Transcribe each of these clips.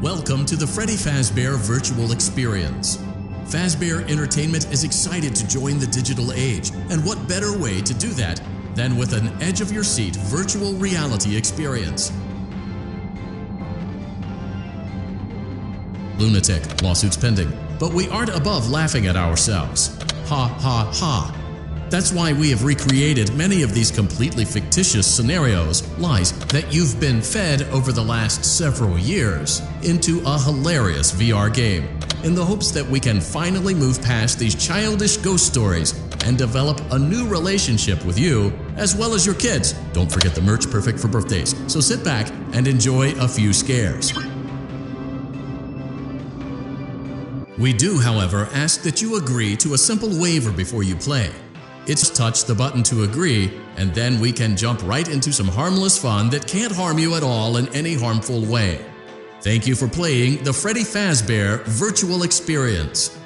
Welcome to the Freddy Fazbear Virtual Experience. Fazbear Entertainment is excited to join the digital age, and what better way to do that than with an edge-of-your-seat virtual reality experience. Lunatic, lawsuits pending, but we aren't above laughing at ourselves. Ha ha ha. That's why we have recreated many of these completely fictitious scenarios, lies, that you've been fed over the last several years into a hilarious VR game, in the hopes that we can finally move past these childish ghost stories and develop a new relationship with you, as well as your kids. Don't forget the merch, perfect for birthdays. So sit back and enjoy a few scares. We do, however, ask that you agree to a simple waiver before you play. It's touch the button to agree, and then we can jump right into some harmless fun that can't harm you at all in any harmful way. Thank you for playing the Freddy Fazbear Virtual Experience.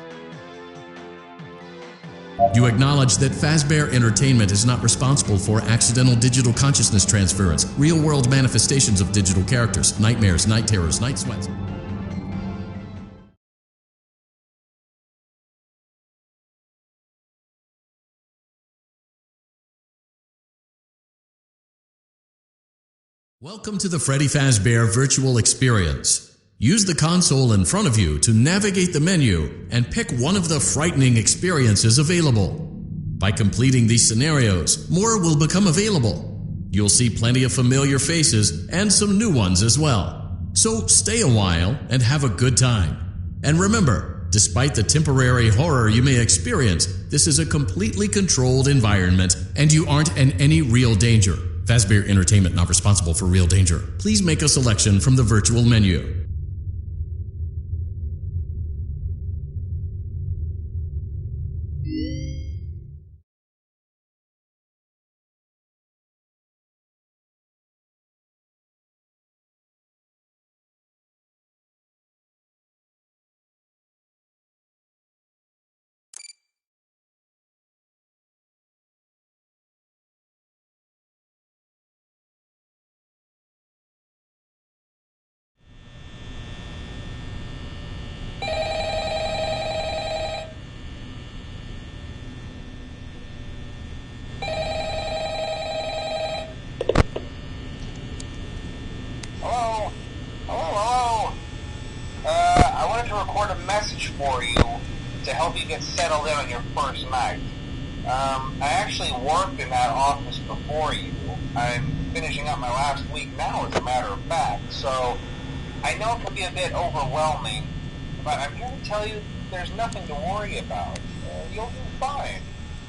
You acknowledge that Fazbear Entertainment is not responsible for accidental digital consciousness transference, real-world manifestations of digital characters, nightmares, night terrors, night sweats. Welcome to the Freddy Fazbear Virtual Experience. Use the console in front of you to navigate the menu and pick one of the frightening experiences available. By completing these scenarios, more will become available. You'll see plenty of familiar faces and some new ones as well. So stay a while and have a good time. And remember, despite the temporary horror you may experience, this is a completely controlled environment and you aren't in any real danger. Fazbear Entertainment not responsible for real danger. Please make a selection from the virtual menu. For you to help you get settled in on your first night. I actually worked in that office before you. I'm finishing up my last week now, as a matter of fact, so I know it can be a bit overwhelming, but I'm here to tell you there's nothing to worry about. You'll do fine.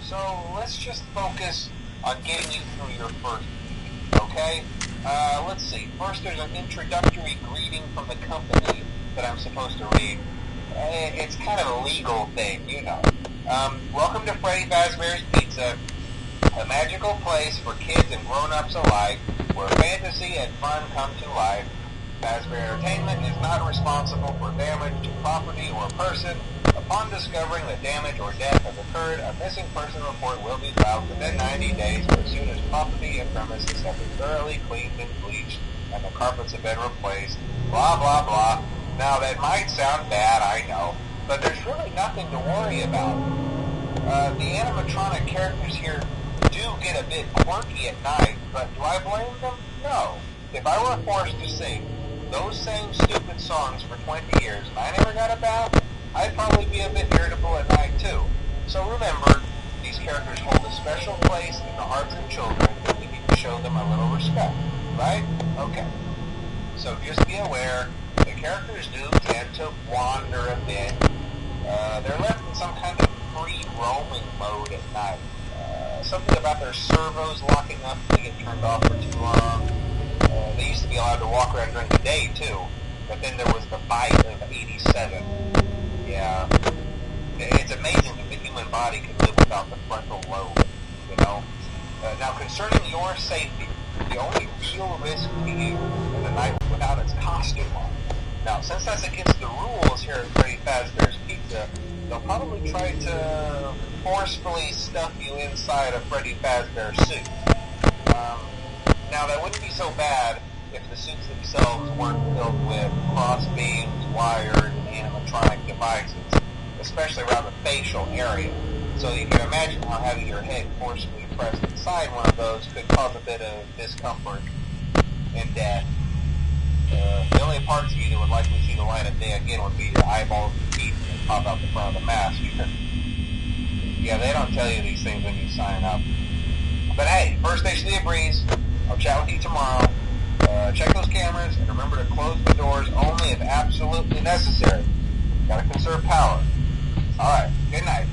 So let's just focus on getting you through your first week, okay? Let's see. First, there's an introductory greeting from the company that I'm supposed to read. It's kind of a legal thing, you know. Welcome to Freddy Fazbear's Pizza, a magical place for kids and grown-ups alike, where fantasy and fun come to life. Fazbear Entertainment is not responsible for damage to property or person. Upon discovering that damage or death has occurred, a missing person report will be filed within 90 days, or as soon as property and premises have been thoroughly cleaned and bleached, and the carpets have been replaced. Blah, blah, blah. Now, that might sound bad, I know, but there's really nothing to worry about. The animatronic characters here do get a bit quirky at night, but do I blame them? No. If I were forced to sing those same stupid songs for 20 years and I never got a bath, I'd probably be a bit irritable at night too. So remember, these characters hold a special place in the hearts of children, and we need to show them a little respect, right? Okay. So just be aware, the characters do tend to wander a bit. They're left in some kind of free roaming mode at night. Something about their servos locking up if they get turned off for too long. They used to be allowed to walk around during the day too, but then there was the bite of 87. Yeah. It's amazing that the human body can live without the frontal lobe, you know. Now concerning your safety, the only real risk to you in the night without its costume on. Now, since that's against the rules here at Freddy Fazbear's Pizza, they'll probably try to forcefully stuff you inside a Freddy Fazbear suit. Now, that wouldn't be so bad if the suits themselves weren't filled with cross-beams, wired, and animatronic devices, especially around the facial area. So you can imagine how having your head forcibly pressed inside one of those could cause a bit of discomfort and death. The only parts of you that would likely see the light of day again would be the eyeballs and teeth that pop out the front of the mask. Yeah, they don't tell you these things when you sign up. But hey, first station of the breeze. I'll chat with you tomorrow. Check those cameras and remember to close the doors only if absolutely necessary. Gotta conserve power. Alright, good night.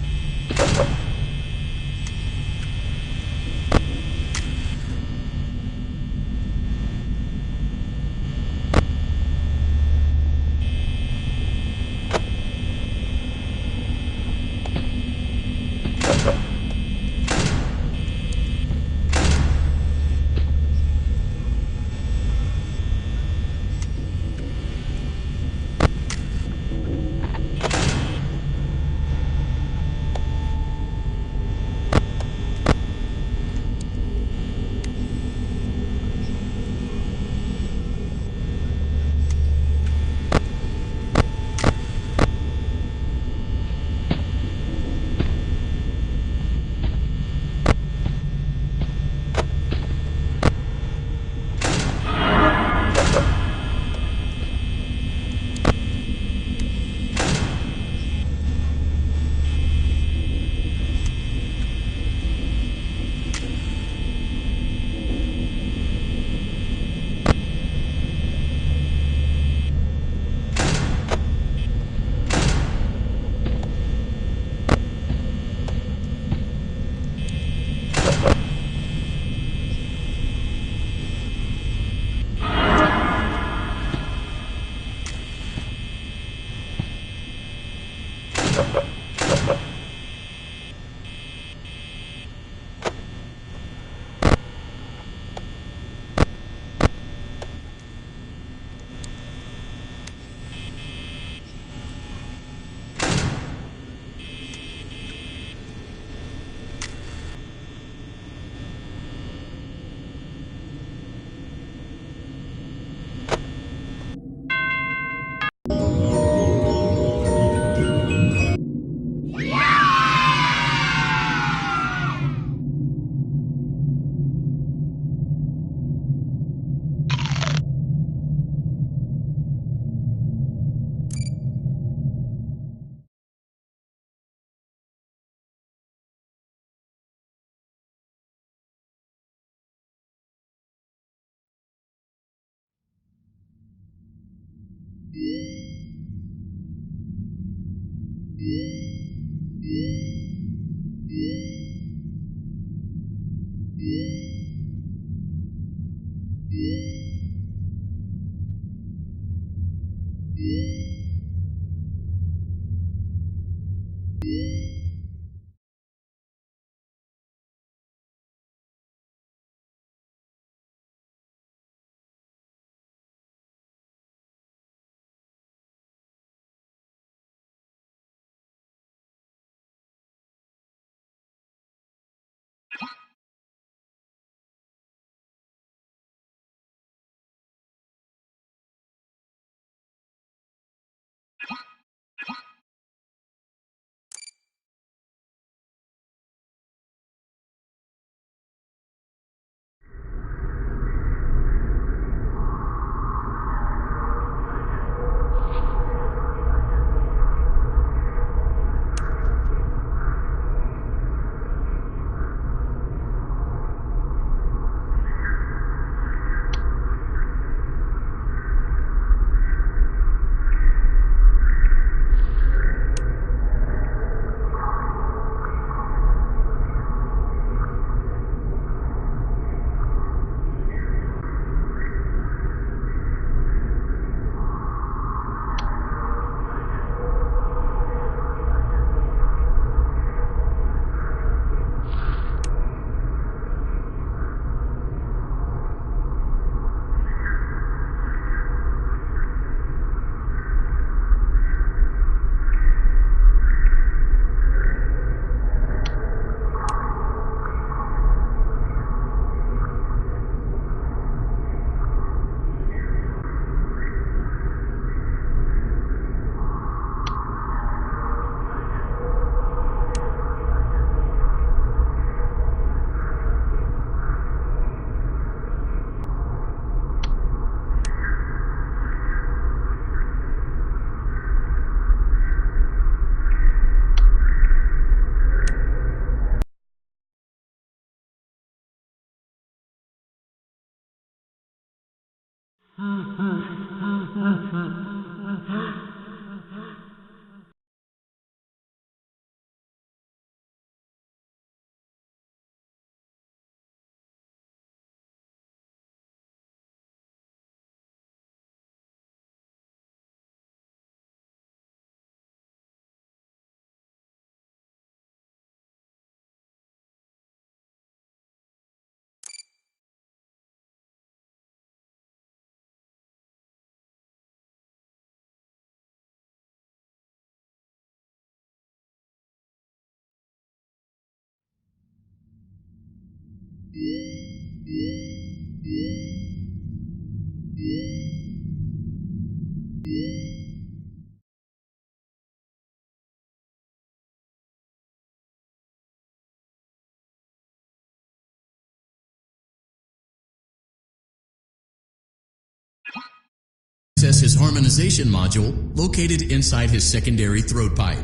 access his harmonization module located inside his secondary throat pipe.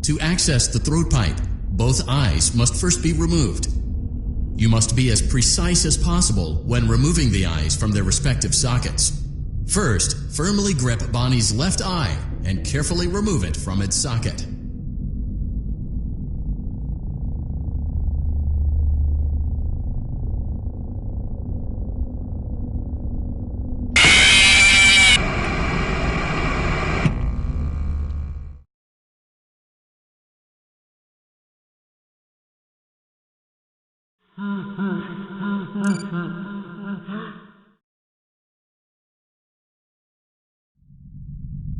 To access the throat pipe, both eyes must first be removed. You must be as precise as possible when removing the eyes from their respective sockets. First, firmly grip Bonnie's left eye and carefully remove it from its socket.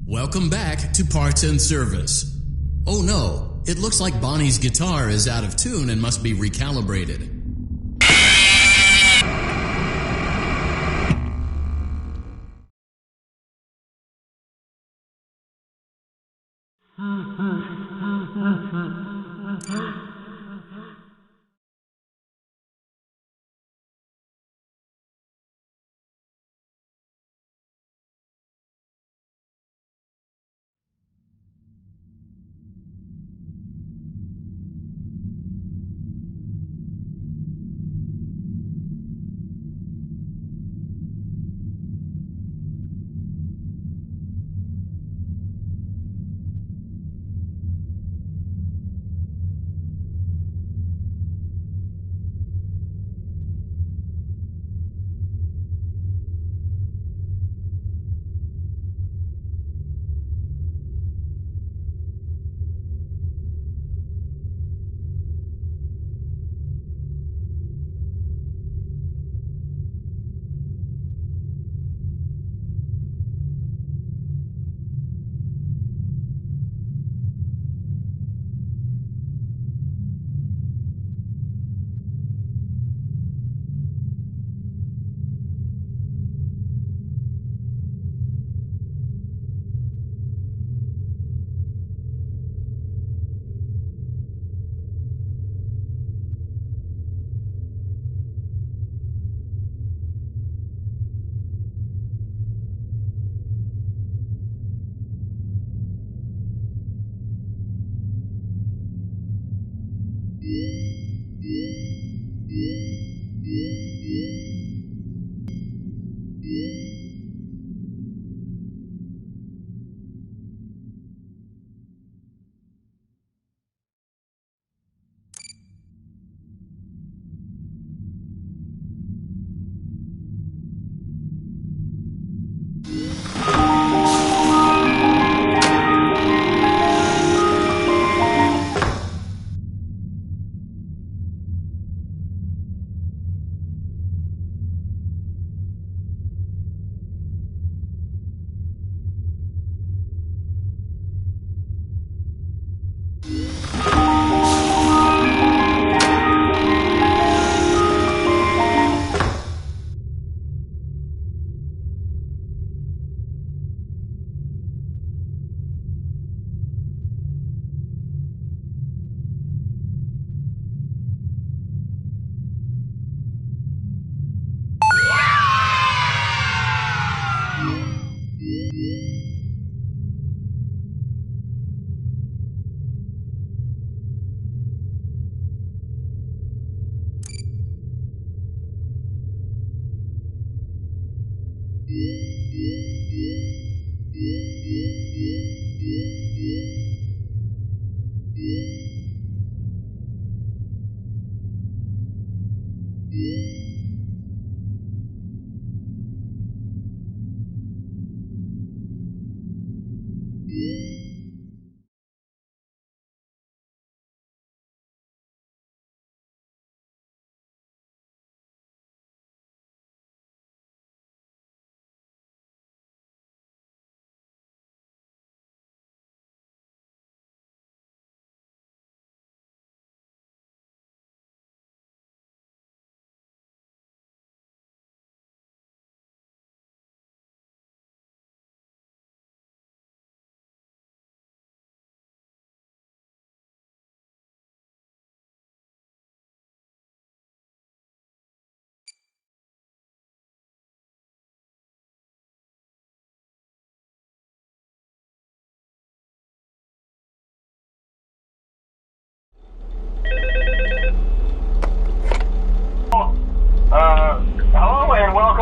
Welcome back to Parts and Service. Oh no, it looks like Bonnie's guitar is out of tune and must be recalibrated.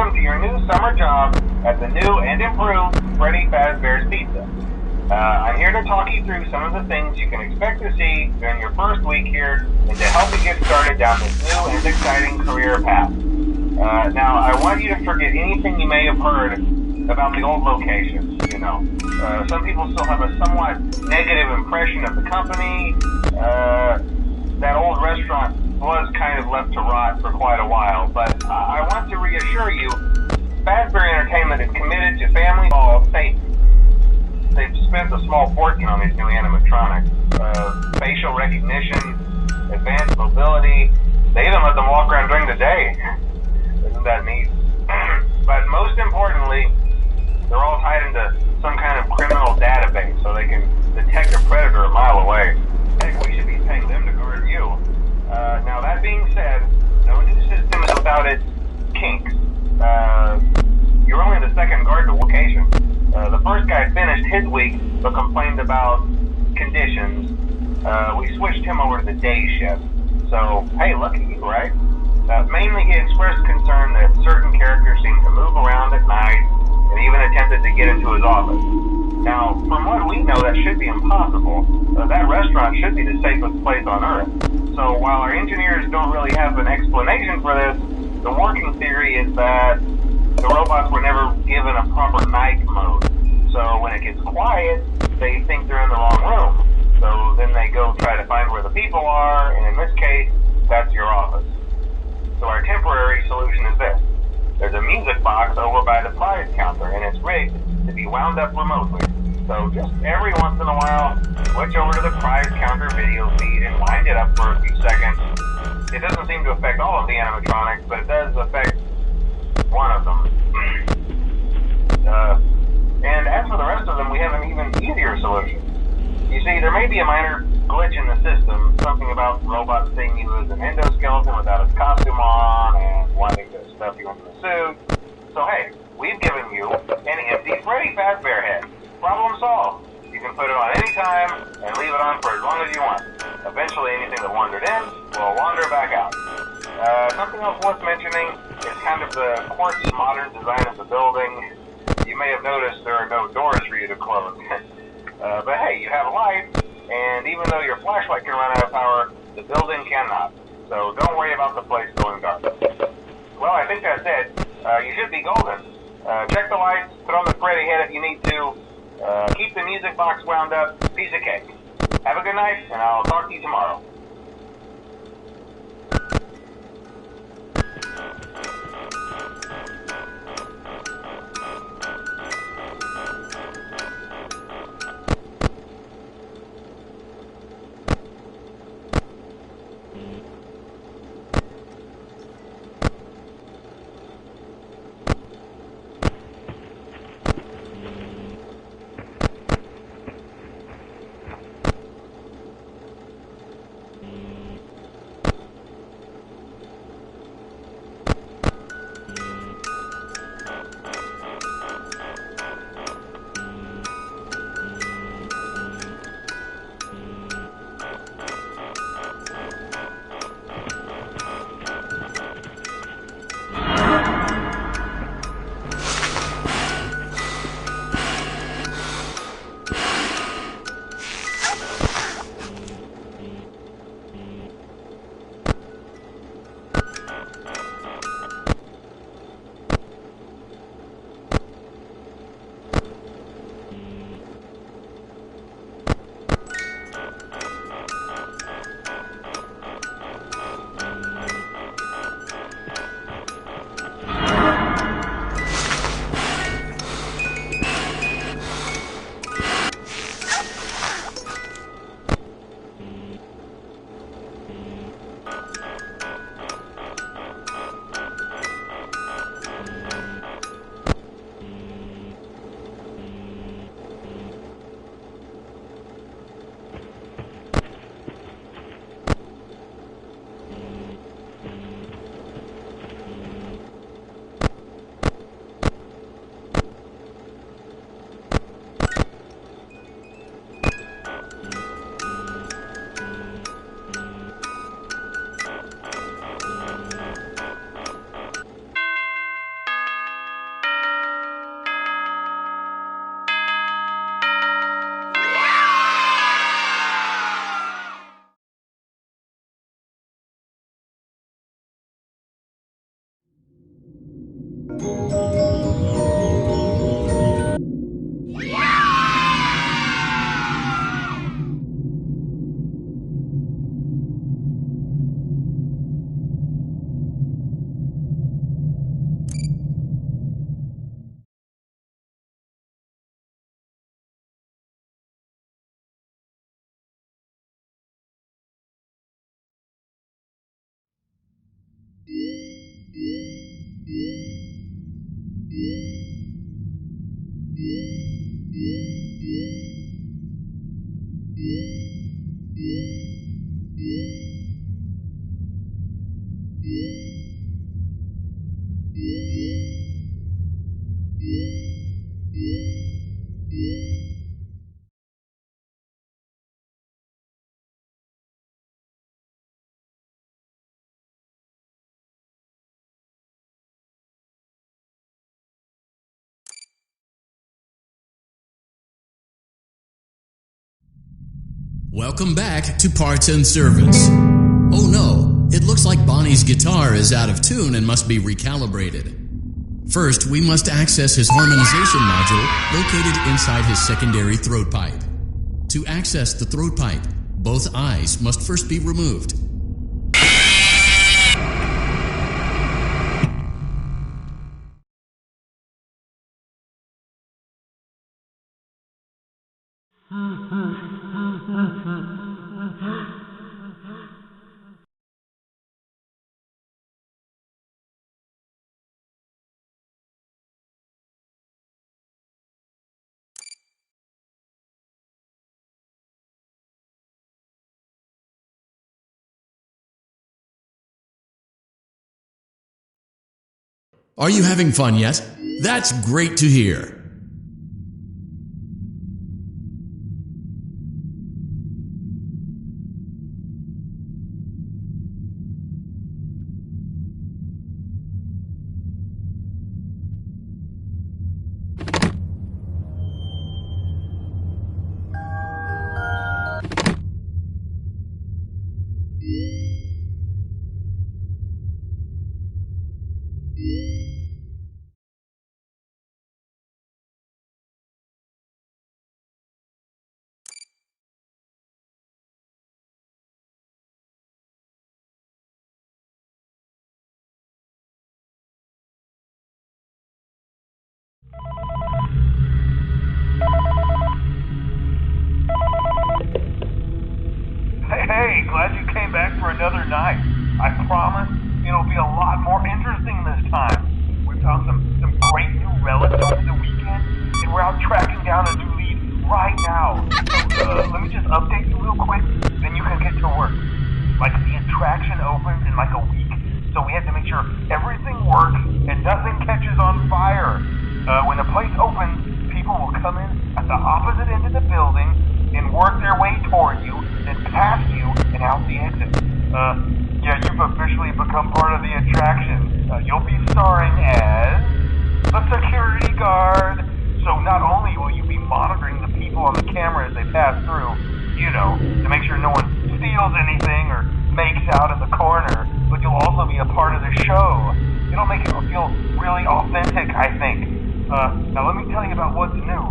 welcome to your new summer job at the new and improved Freddy Fazbear's Pizza. I'm here to talk you through some of the things you can expect to see during your first week here and to help you get started down this new and exciting career path. Now, I want you to forget anything you may have heard about the old locations, you know. Some people still have a somewhat negative impression of the company. That old restaurant was kind of left to rot for quite a while, but I want to reassure you, Fazbear Entertainment is committed to family-involved safety. They've spent a small fortune on these new animatronics. Facial recognition, advanced mobility. They even let them walk around during the day. Isn't that neat? But most importantly, they're all tied into some kind of criminal database so they can detect a predator a mile away. Heck, we should be paying them to guard you. Now that being said, no new system is without its kinks. You're only the second guard to location. The first guy finished his week but complained about conditions. We switched him over to the day shift. So, hey, lucky you, right? Mainly he expressed concern that certain characters seemed to move around at night and even attempted to get into his office. Now, from what we know, that should be impossible. That restaurant should be the safest place on Earth. So while our engineers don't really have an explanation for this, the working theory is that the robots were never given a proper night mode. So when it gets quiet, they think they're in the wrong room. So then they go try to find where the people are, and in this case, that's your office. So our temporary solution is this. There's a music box over by the prize counter, and it's rigged to be wound up remotely. So just every once in a while, switch over to the prize counter video feed and wind it up for a few seconds. It doesn't seem to affect all of the animatronics, but it does affect one of them. And as for the rest of them, we have an even easier solution. You see, there may be a minor glitch in the system, something about robots seeing you as an endoskeleton without its costume on and wanting to stuff you into the suit. So hey, we've given you an empty Freddy Fazbear head. Problem solved. You can put it on any time and leave it on for as long as you want. Eventually anything that wandered in will wander back out. Something else worth mentioning is kind of the quirky modern design of the building. You may have noticed there are no doors for you to close. But hey, you have a light, and even though your flashlight can run out of power, the building cannot. So don't worry about the place going dark. Well, I think that's it. You should be golden. Check the lights, put on the Freddy head if you need to. Keep the music box wound up. Piece of cake. Have a good night, and I'll talk to you tomorrow. Welcome back to Parts and Service. Oh no, it looks like Bonnie's guitar is out of tune and must be recalibrated. First, we must access his harmonization module located inside his secondary throat pipe. To access the throat pipe, both eyes must first be removed. Are you having fun yet? That's great to hear. Hey, glad you came back for another night. I promise it'll be a lot more interesting this time. We found some great new relics over the weekend, and we're out tracking down a new lead right now. So, let me just update you real quick, then you can get to work. Like, the attraction opens in like a week, so we have to make sure everything works and nothing catches on fire. When the place opens, people will come in at the opposite end of the building and work their way toward you, then past you, and out the exit. Yeah, you've officially become part of the attraction. You'll be starring as a security guard. So not only will you be monitoring the people on the camera as they pass through, you know, to make sure no one steals anything or makes out in the corner, but you'll also be a part of the show. It'll make it feel really authentic, I think. Now let me tell you about what's new.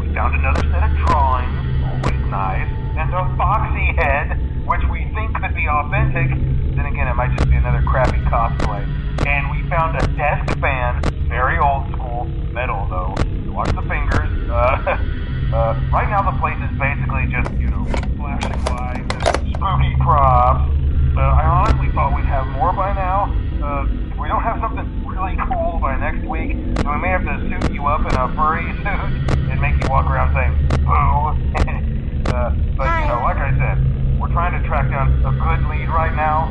We found another set of drawings, always nice, and a foxy head, which we think could be authentic. Then again, it might just be another crappy cosplay. And we found a desk fan, very old school, metal though. Watch the fingers. Right now the place is basically just, you know, flashing lights and spooky props. I honestly thought we'd have more by now. If we don't have something really cool by next week, then we may have to suit you up in a furry suit and make you walk around saying, boo. But, you know, like I said, we're trying to track down a good lead right now.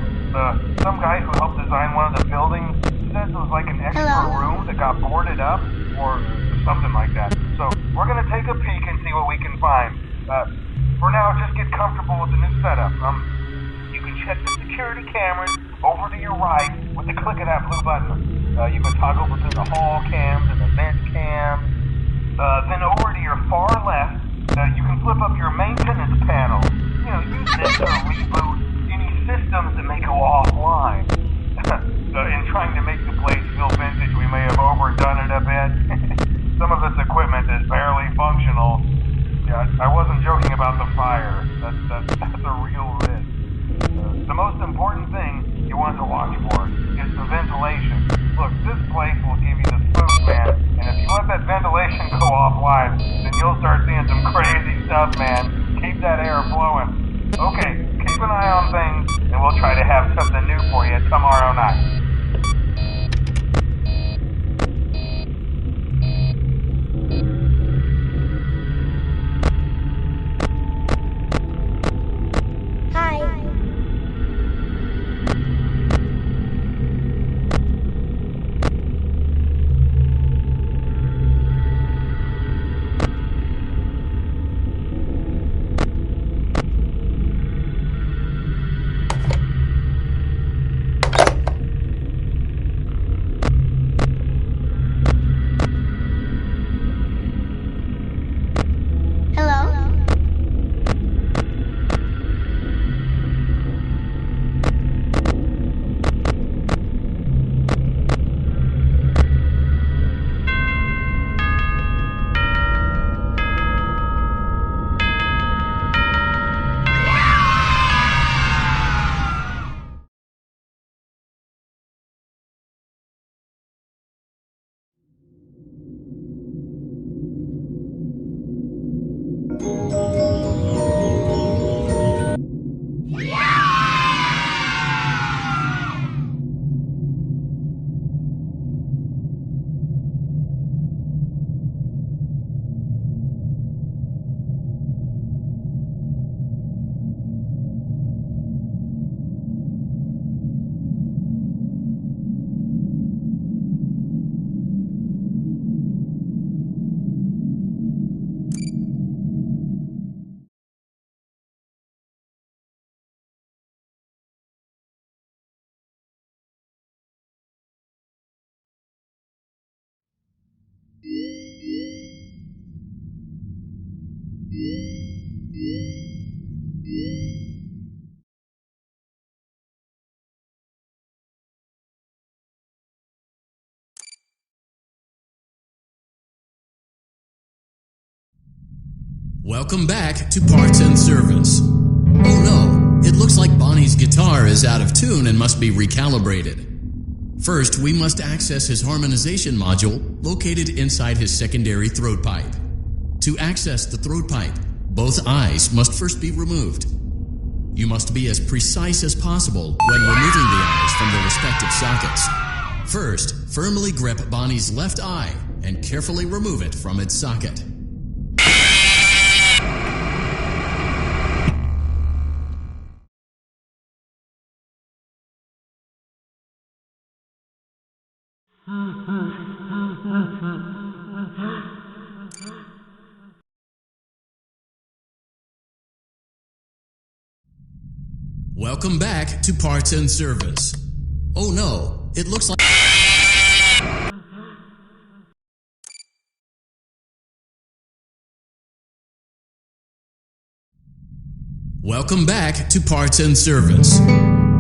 Some guy who helped design one of the buildings says it was like an extra room that got boarded up or something like that. So we're going to take a peek and see what we can find. For now, just get comfortable with the new setup. You can check the security cameras over to your right with the click of that blue button. You can toggle between the hall cams and the vent cams. Then over to your far left, you can flip up your maintenance panel. You know, use this to reboot any systems that may go offline. In trying to make the place feel vintage, we may have overdone it a bit. Some of this equipment is barely functional. Yeah, I wasn't joking about the fire. That's a real risk. The most important thing you want to watch for is the ventilation. Look, this place will give you the spook, man, and if you let that ventilation go offline, then you'll start seeing some crazy stuff, man. Keep that air flowing. Okay, keep an eye on things, and we'll try to have something new for you tomorrow night. Welcome back to Parts and Service. Oh no, it looks like Bonnie's guitar is out of tune and must be recalibrated. First, we must access his harmonization module located inside his secondary throat pipe. To access the throat pipe, both eyes must first be removed. You must be as precise as possible when removing the eyes from their respective sockets. First, firmly grip Bonnie's left eye and carefully remove it from its socket. Welcome back to Parts and Service. Oh no, it looks like... Welcome back to Parts and Service.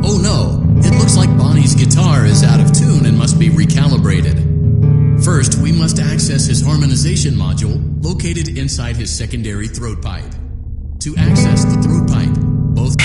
Oh no, it looks like Bonnie's guitar is out of tune and must be recalibrated. First, we must access his harmonization module located inside his secondary throat pipe. To access the throat pipe, both...